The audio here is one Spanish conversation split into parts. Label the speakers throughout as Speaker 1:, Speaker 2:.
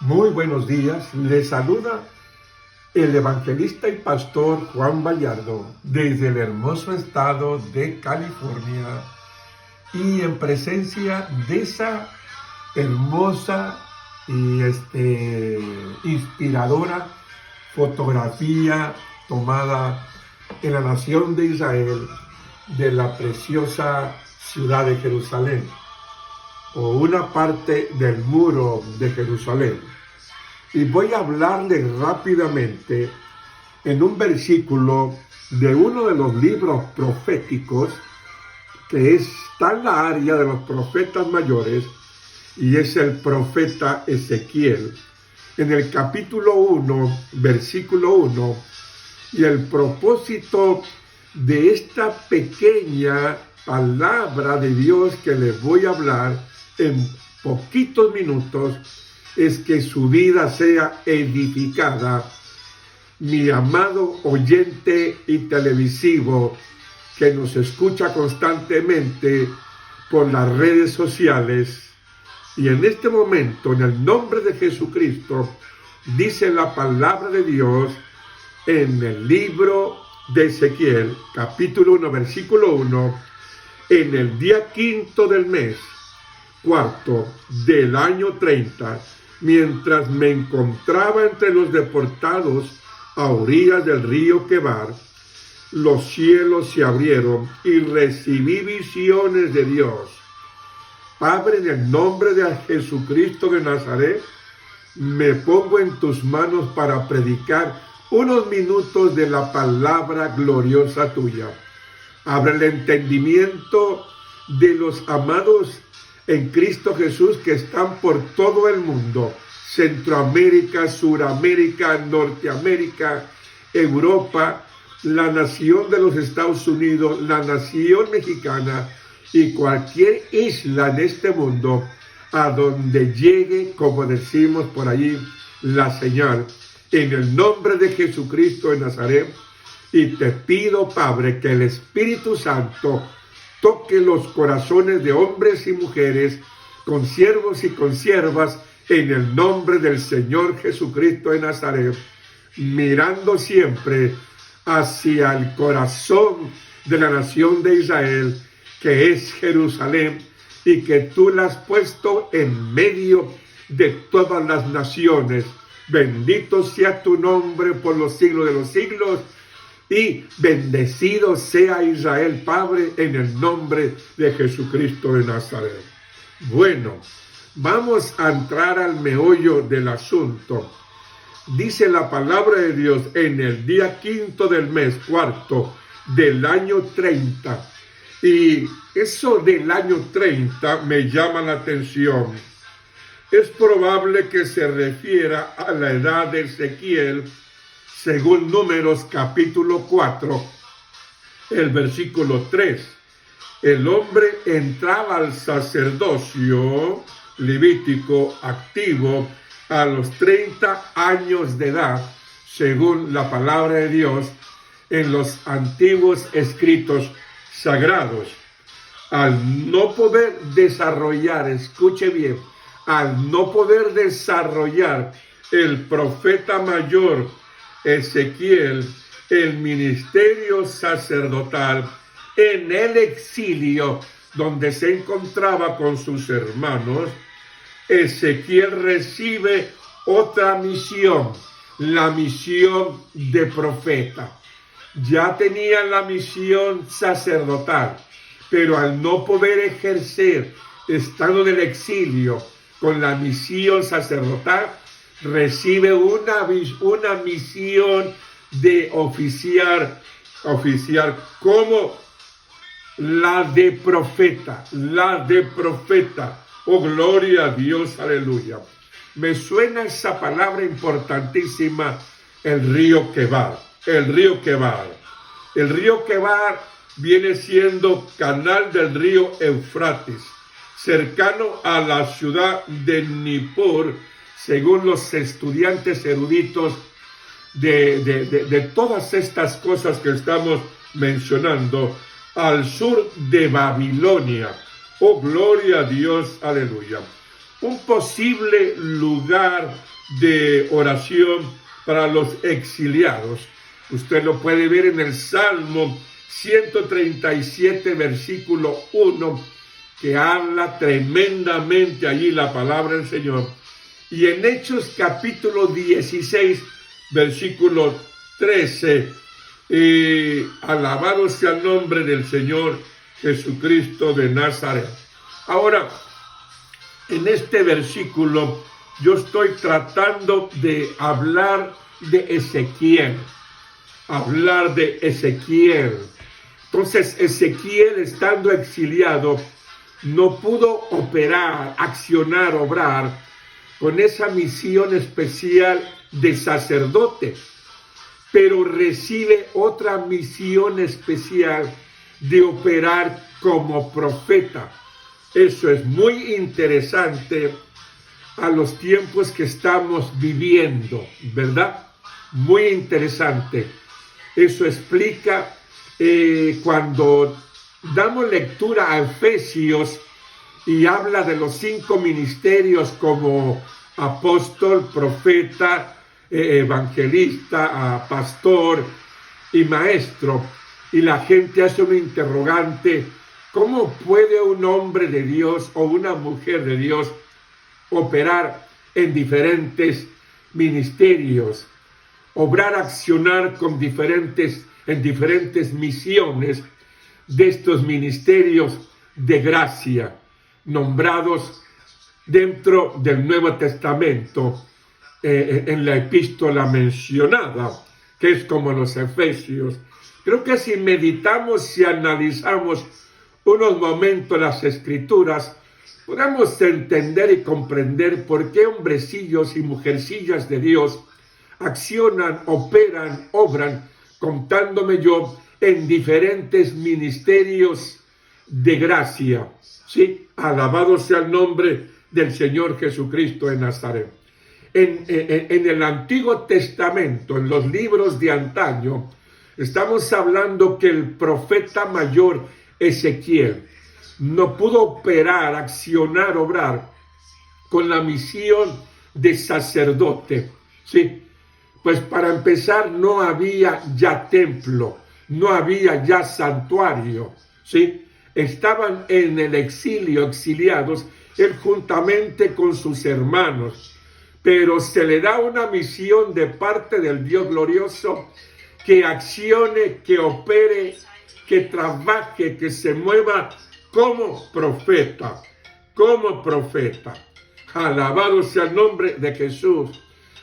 Speaker 1: Muy buenos días, les saluda el evangelista y pastor Juan Vallardo desde el hermoso estado de California y en presencia de esa hermosa y inspiradora fotografía tomada en la nación de Israel de la preciosa ciudad de Jerusalén, o una parte del muro de Jerusalén. Y voy a hablarles rápidamente en un versículo de uno de los libros proféticos que está en la área de los profetas mayores, y es el profeta Ezequiel, en el capítulo 1, versículo 1, y el propósito de esta pequeña palabra de Dios que les voy a hablar en poquitos minutos es que su vida sea edificada. Mi amado oyente y televisivo que nos escucha constantemente por las redes sociales, y en este momento, en el nombre de Jesucristo, dice la palabra de Dios en el libro de Ezequiel, capítulo 1, versículo 1, en el día 5 del mes cuarto del año 30, mientras me encontraba entre los deportados a orillas del río Quebar, los cielos se abrieron y recibí visiones de Dios. Padre, en el nombre de Jesucristo de Nazaret, me pongo en tus manos para predicar unos minutos de la palabra gloriosa tuya. Abre el entendimiento de los amados en Cristo Jesús que están por todo el mundo: Centroamérica, Suramérica, Norteamérica, Europa, la nación de los Estados Unidos, la nación mexicana y cualquier isla en este mundo a donde llegue, como decimos por allí, la señal, en el nombre de Jesucristo de Nazaret. Y te pido, Padre, que el Espíritu Santo toque los corazones de hombres y mujeres, consiervos y consiervas, en el nombre del Señor Jesucristo de Nazaret, mirando siempre hacia el corazón de la nación de Israel, que es Jerusalén, y que tú la has puesto en medio de todas las naciones. Bendito sea tu nombre por los siglos de los siglos, y bendecido sea Israel, Padre, en el nombre de Jesucristo de Nazaret. Bueno, vamos a entrar al meollo del asunto. Dice la palabra de Dios en el día 5 del mes cuarto del año 30. Y eso del año 30 me llama la atención. Es probable que se refiera a la edad de Ezequiel, según Números capítulo 4, el versículo 3. El hombre entraba al sacerdocio levítico activo a los 30 años de edad, según la palabra de Dios en los antiguos escritos sagrados. Al no poder desarrollar, escuche bien, al no poder desarrollar el profeta mayor Ezequiel el ministerio sacerdotal en el exilio donde se encontraba con sus hermanos, Ezequiel recibe otra misión, la misión de profeta. Ya tenía la misión sacerdotal, pero al no poder ejercer, estando en el exilio con la misión sacerdotal, recibe una misión de oficiar como la de profeta. Oh, gloria a Dios, aleluya. Me suena esa palabra importantísima, el río Quebar. El río Quebar. El río Quebar viene siendo canal del río Eufrates, cercano a la ciudad de Nippur, según los estudiantes eruditos de todas estas cosas que estamos mencionando, al sur de Babilonia. Oh, gloria a Dios, aleluya. un posible lugar de oración para los exiliados. Usted lo puede ver en el Salmo 137, versículo 1, que habla tremendamente allí la palabra del Señor. Y en Hechos capítulo 16, versículo 13, alabado sea el nombre del Señor Jesucristo de Nazaret. Ahora, en este versículo yo estoy tratando de hablar de Ezequiel. Entonces Ezequiel, estando exiliado, no pudo operar, accionar, obrar con esa misión especial de sacerdote, pero recibe otra misión especial de operar como profeta. Eso es muy interesante a los tiempos que estamos viviendo, ¿verdad? Muy interesante. Eso explica cuando damos lectura a Efesios y habla de los 5 ministerios como apóstol, profeta, evangelista, pastor y maestro. Y la gente hace un interrogante: ¿cómo puede un hombre de Dios o una mujer de Dios operar en diferentes ministerios, obrar, accionar en diferentes misiones de estos ministerios de gracia, nombrados dentro del Nuevo Testamento, en la epístola mencionada, que es como los Efesios? Creo que si meditamos y analizamos unos momentos las Escrituras, podemos entender y comprender por qué hombrecillos y mujercillas de Dios accionan, operan, obran, contándome yo, en diferentes ministerios de gracia. Sí, alabado sea el nombre del Señor Jesucristo de Nazaret. En el Antiguo Testamento, en los libros de antaño, estamos hablando que el profeta mayor Ezequiel no pudo operar, accionar, obrar con la misión de sacerdote, ¿sí? Pues para empezar no había ya templo, no había ya santuario, ¿sí? Estaban en el exilio, exiliados, él juntamente con sus hermanos, pero se le da una misión de parte del Dios glorioso que accione, que opere, que trabaje, que se mueva como profeta, Alabado sea el nombre de Jesús.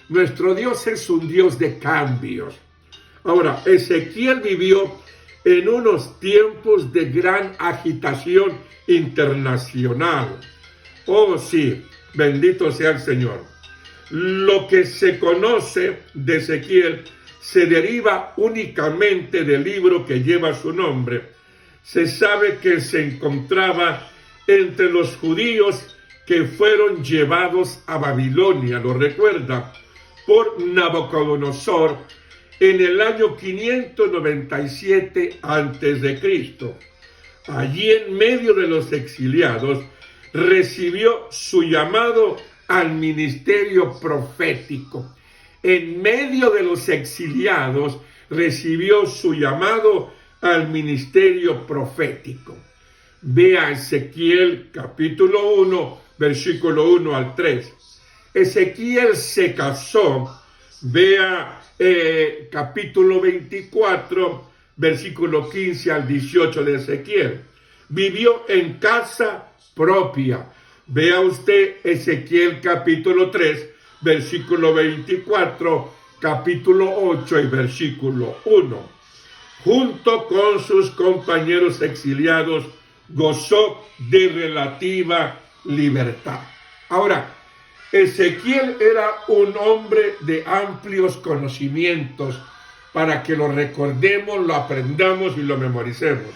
Speaker 1: Nuestro Dios es un Dios de cambios. Ahora, Ezequiel vivió en unos tiempos de gran agitación internacional. Oh sí, bendito sea el Señor. Lo que se conoce de Ezequiel se deriva únicamente del libro que lleva su nombre. Se sabe que se encontraba entre los judíos que fueron llevados a Babilonia, lo recuerda, por Nabucodonosor en el año 597 a.C. Allí, en medio de los exiliados, recibió su llamado al ministerio profético. En medio de los exiliados, recibió su llamado al ministerio profético. Vea Ezequiel capítulo 1, versículo 1 al 3. Ezequiel se casó. Vea capítulo 24, versículo 15 al 18 de Ezequiel. Vivió en casa propia. Vea usted Ezequiel capítulo 3, versículo 24, capítulo 8 y versículo 1. Junto con sus compañeros exiliados, gozó de relativa libertad. Ahora, Ezequiel era un hombre de amplios conocimientos, para que lo recordemos, lo aprendamos y lo memoricemos.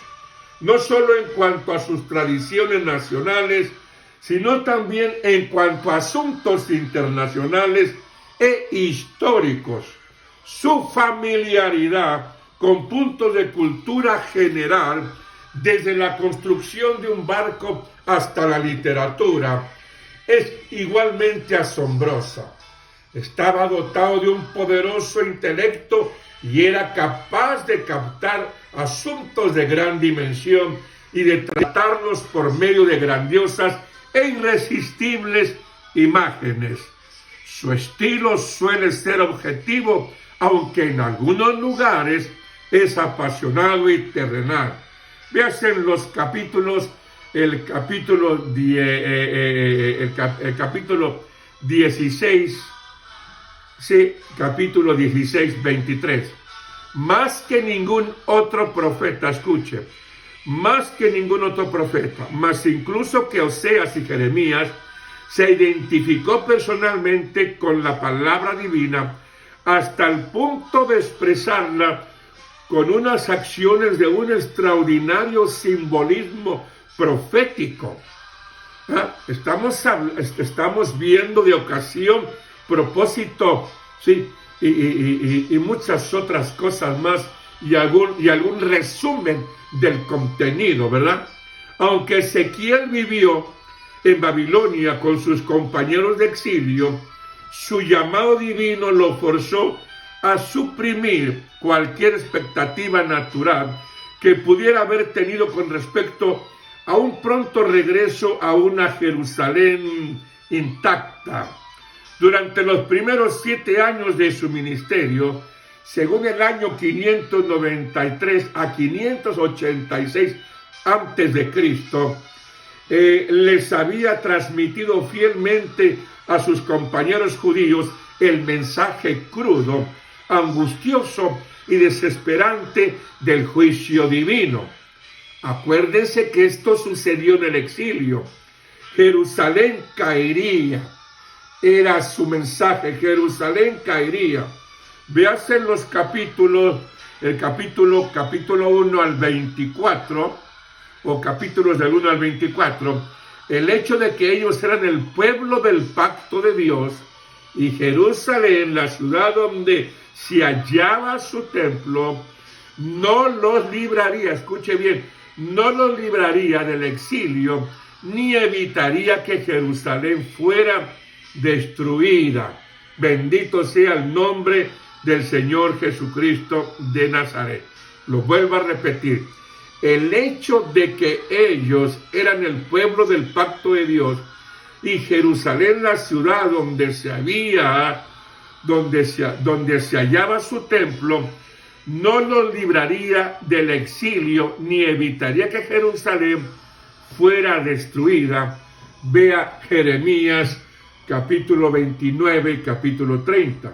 Speaker 1: No solo en cuanto a sus tradiciones nacionales, sino también en cuanto a asuntos internacionales e históricos. Su familiaridad con puntos de cultura general, desde la construcción de un barco hasta la literatura, es igualmente asombrosa. Estaba dotado de un poderoso intelecto y era capaz de captar asuntos de gran dimensión y de tratarlos por medio de grandiosas e irresistibles imágenes. Su estilo suele ser objetivo, aunque en algunos lugares es apasionado y terrenal. Veas en los capítulos, el capítulo 16, sí, capítulo 16, 23. Más que ningún otro profeta, escuche, más que ningún otro profeta, más incluso que Oseas y Jeremías, se identificó personalmente con la palabra divina hasta el punto de expresarla con unas acciones de un extraordinario simbolismo profético. Estamos viendo de ocasión, propósito, sí, y muchas otras cosas más, y algún resumen del contenido, ¿verdad? Aunque Ezequiel vivió en Babilonia con sus compañeros de exilio, su llamado divino lo forzó a suprimir cualquier expectativa natural que pudiera haber tenido con respecto a un pronto regreso a una Jerusalén intacta. Durante los primeros 7 años de su ministerio, según el año 593 a 586 a.C., les había transmitido fielmente a sus compañeros judíos el mensaje crudo, angustioso y desesperante del juicio divino. Acuérdense que esto sucedió en el exilio. Jerusalén caería. Era su mensaje, Jerusalén caería. Veas en los capítulos, el capítulo 1 al 24, o capítulos del 1 al 24, el hecho de que ellos eran el pueblo del pacto de Dios, y Jerusalén, la ciudad donde se hallaba su templo, no los libraría, escuche bien, no los libraría del exilio, ni evitaría que Jerusalén fuera destruida. Bendito sea el nombre del Señor Jesucristo de Nazaret. Lo vuelvo a repetir. El hecho de que ellos eran el pueblo del pacto de Dios y Jerusalén, la ciudad donde se hallaba su templo, no los libraría del exilio ni evitaría que Jerusalén fuera destruida. Vea Jeremías capítulo 29 y capítulo 30.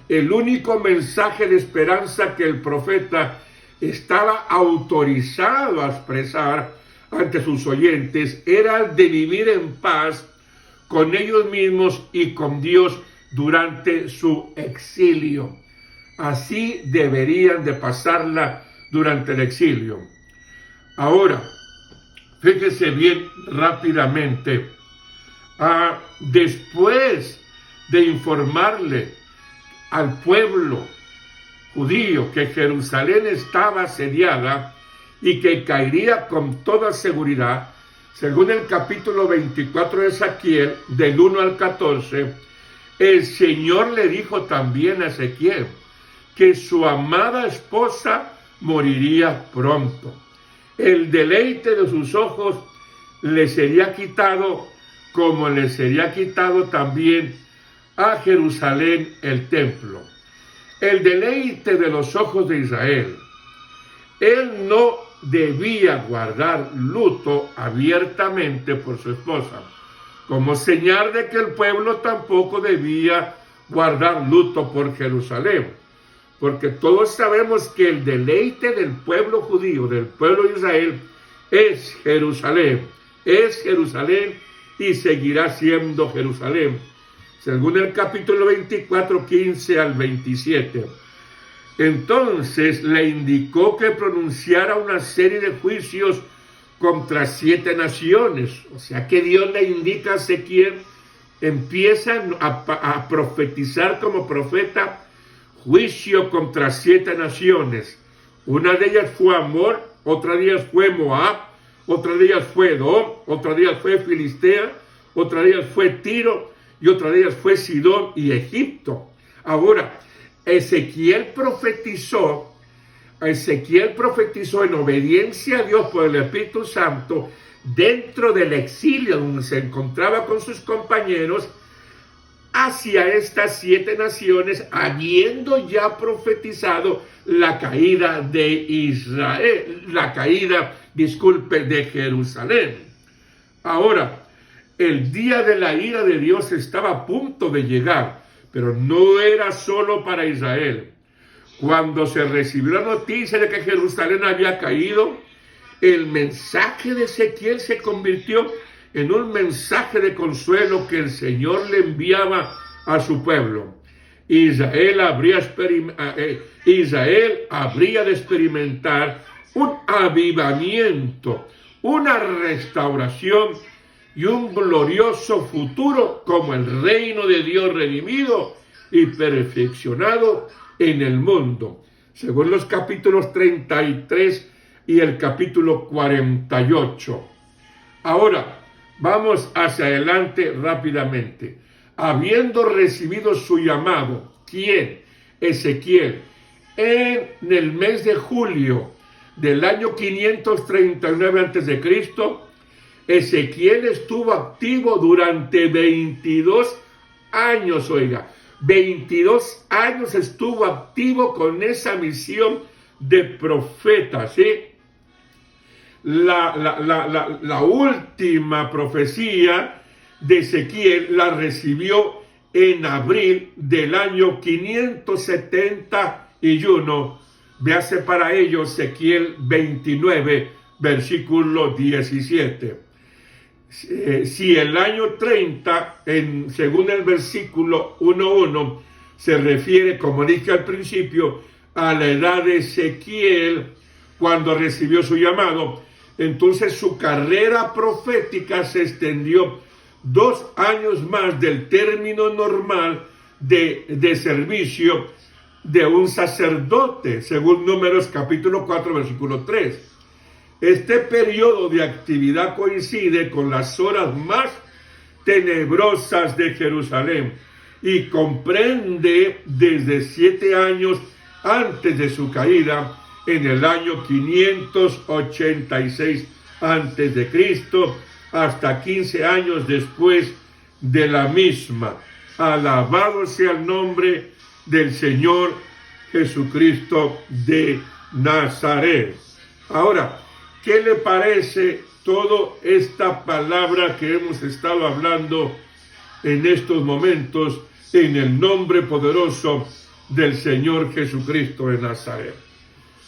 Speaker 1: El único mensaje de esperanza que el profeta estaba autorizado a expresar ante sus oyentes era el de vivir en paz con ellos mismos y con Dios durante su exilio. Así deberían de pasarla durante el exilio. Ahora, fíjese bien rápidamente. Después de informarle al pueblo judío que Jerusalén estaba asediada y que caería con toda seguridad, según el capítulo 24 de Ezequiel, del 1 al 14, el Señor le dijo también a Ezequiel que su amada esposa moriría pronto. El deleite de sus ojos le sería quitado, como le sería quitado también a Jerusalén el templo. El deleite de los ojos de Israel. Él no debía guardar luto abiertamente por su esposa, como señal de que el pueblo tampoco debía guardar luto por Jerusalén, porque todos sabemos que el deleite del pueblo judío, del pueblo de Israel, es Jerusalén y seguirá siendo Jerusalén, según el capítulo 24, 15 al 27. Entonces le indicó que pronunciara una serie de juicios contra 7 naciones. O sea que Dios le indica a Ezequiel, empieza a profetizar como profeta, juicio contra 7 naciones. Una de ellas fue Amor, otra de ellas fue Moab, otra de ellas fue Edom, otra de ellas fue Filistea, otra de ellas fue Tiro, y otra de ellas fue Sidón y Egipto. Ahora, Ezequiel profetizó en obediencia a Dios por el Espíritu Santo dentro del exilio donde se encontraba con sus compañeros hacia estas 7 naciones, habiendo ya profetizado la caída de Israel, de Jerusalén. Ahora, el día de la ira de Dios estaba a punto de llegar, pero no era solo para Israel. Cuando se recibió la noticia de que Jerusalén había caído, el mensaje de Ezequiel se convirtió en un mensaje de consuelo que el Señor le enviaba a su pueblo. Israel habría de experimentar un avivamiento, una restauración y un glorioso futuro como el reino de Dios redimido y perfeccionado en el mundo, según los capítulos 33 y el capítulo 48. Ahora, vamos hacia adelante rápidamente. Habiendo recibido su llamado, ¿quién? Ezequiel, en el mes de julio del año 539 a.C., Ezequiel estuvo activo durante 22 años, 22 años estuvo activo con esa misión de profeta, ¿sí? La última profecía de Ezequiel la recibió en abril del año 571. Véase para ello Ezequiel 29, versículo 17. Si el año 30, según el versículo 1.1, se refiere, como dije al principio, a la edad de Ezequiel cuando recibió su llamado, entonces su carrera profética se extendió 2 años más del término normal de servicio de un sacerdote, según Números capítulo 4, versículo 3. Este periodo de actividad coincide con las horas más tenebrosas de Jerusalén y comprende desde 7 años antes de su caída, en el año 586 a.C., hasta 15 años después de la misma. Alabado sea el nombre del Señor Jesucristo de Nazaret. Ahora, ¿qué le parece toda esta palabra que hemos estado hablando en estos momentos en el nombre poderoso del Señor Jesucristo de Nazaret?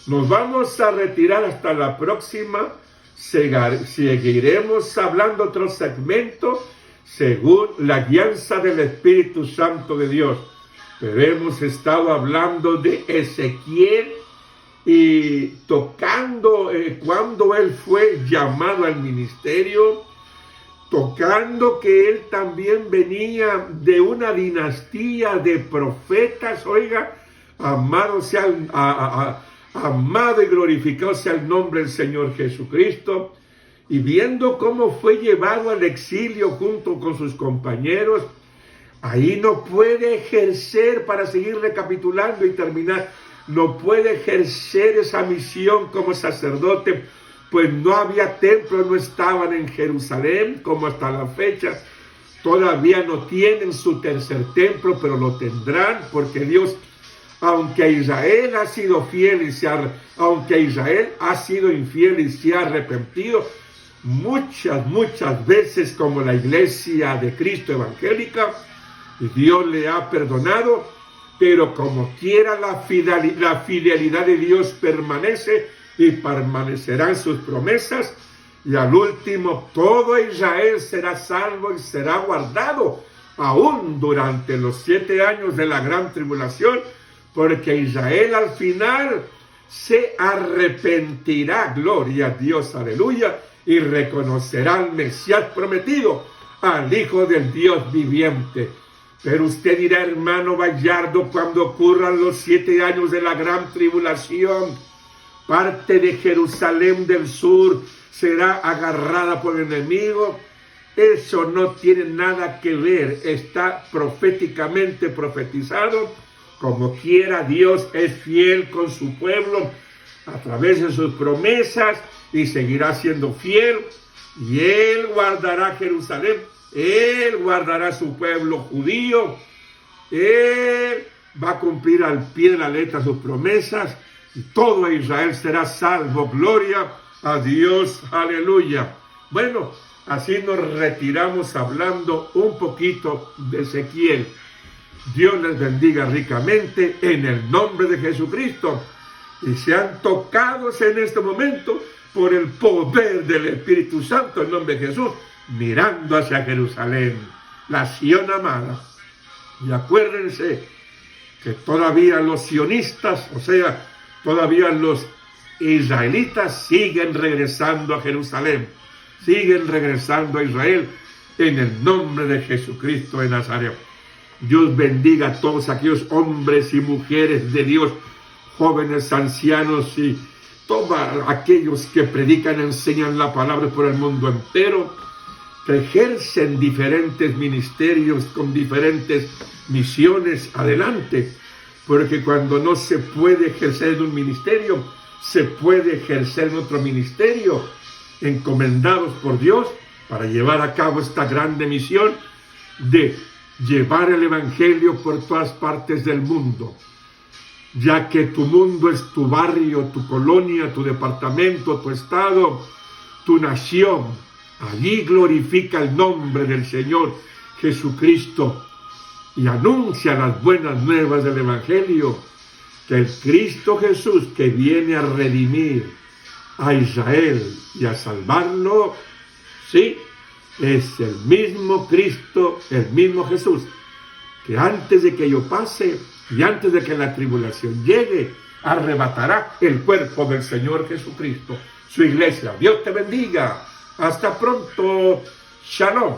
Speaker 1: Nos vamos a retirar hasta la próxima. Seguiremos hablando otro segmento según la guianza del Espíritu Santo de Dios. Pero hemos estado hablando de Ezequiel y tocando cuando él fue llamado al ministerio, tocando que él también venía de una dinastía de profetas. Amado y glorificado sea el nombre del Señor Jesucristo, y viendo cómo fue llevado al exilio junto con sus compañeros. Ahí no puede ejercer, para seguir recapitulando y terminar, no puede ejercer esa misión como sacerdote, pues no había templo, no estaban en Jerusalén como hasta la fecha. Todavía no tienen su tercer templo, pero lo tendrán, porque Dios, aunque Israel ha sido infiel y se ha arrepentido, muchas veces, como la iglesia de Cristo evangélica, Dios le ha perdonado, pero como quiera la fidelidad de Dios permanece y permanecerán sus promesas, y al último todo Israel será salvo y será guardado aún durante los 7 años de la gran tribulación, porque Israel al final se arrepentirá, gloria a Dios, aleluya, y reconocerá al Mesías prometido, al Hijo del Dios viviente. Pero usted dirá, hermano Bayardo, cuando ocurran los 7 años de la gran tribulación, parte de Jerusalén del sur será agarrada por el enemigo. Eso no tiene nada que ver, está proféticamente profetizado. Como quiera, Dios es fiel con su pueblo a través de sus promesas y seguirá siendo fiel. Y Él guardará Jerusalén, Él guardará su pueblo judío, Él va a cumplir al pie de la letra sus promesas y todo Israel será salvo. Gloria a Dios, aleluya. Bueno, así nos retiramos hablando un poquito de Ezequiel. Dios les bendiga ricamente en el nombre de Jesucristo y sean tocados en este momento por el poder del Espíritu Santo en nombre de Jesús, mirando hacia Jerusalén, la Sión amada. Y acuérdense que todavía los sionistas, o sea, todavía los israelitas siguen regresando a Jerusalén, siguen regresando a Israel en el nombre de Jesucristo de Nazaret. Dios bendiga a todos aquellos hombres y mujeres de Dios, jóvenes, ancianos y todos aquellos que predican, enseñan la palabra por el mundo entero, que ejercen diferentes ministerios con diferentes misiones. Adelante, porque cuando no se puede ejercer en un ministerio, se puede ejercer en otro ministerio, encomendados por Dios para llevar a cabo esta grande misión de llevar el evangelio por todas partes del mundo, ya que tu mundo es tu barrio, tu colonia, tu departamento, tu estado, tu nación. Allí glorifica el nombre del Señor Jesucristo y anuncia las buenas nuevas del evangelio, que el Cristo Jesús que viene a redimir a Israel y a salvarlo, sí, es el mismo Cristo, el mismo Jesús, que antes de que yo pase y antes de que la tribulación llegue, arrebatará el cuerpo del Señor Jesucristo, su iglesia. Dios te bendiga. Hasta pronto. Shalom.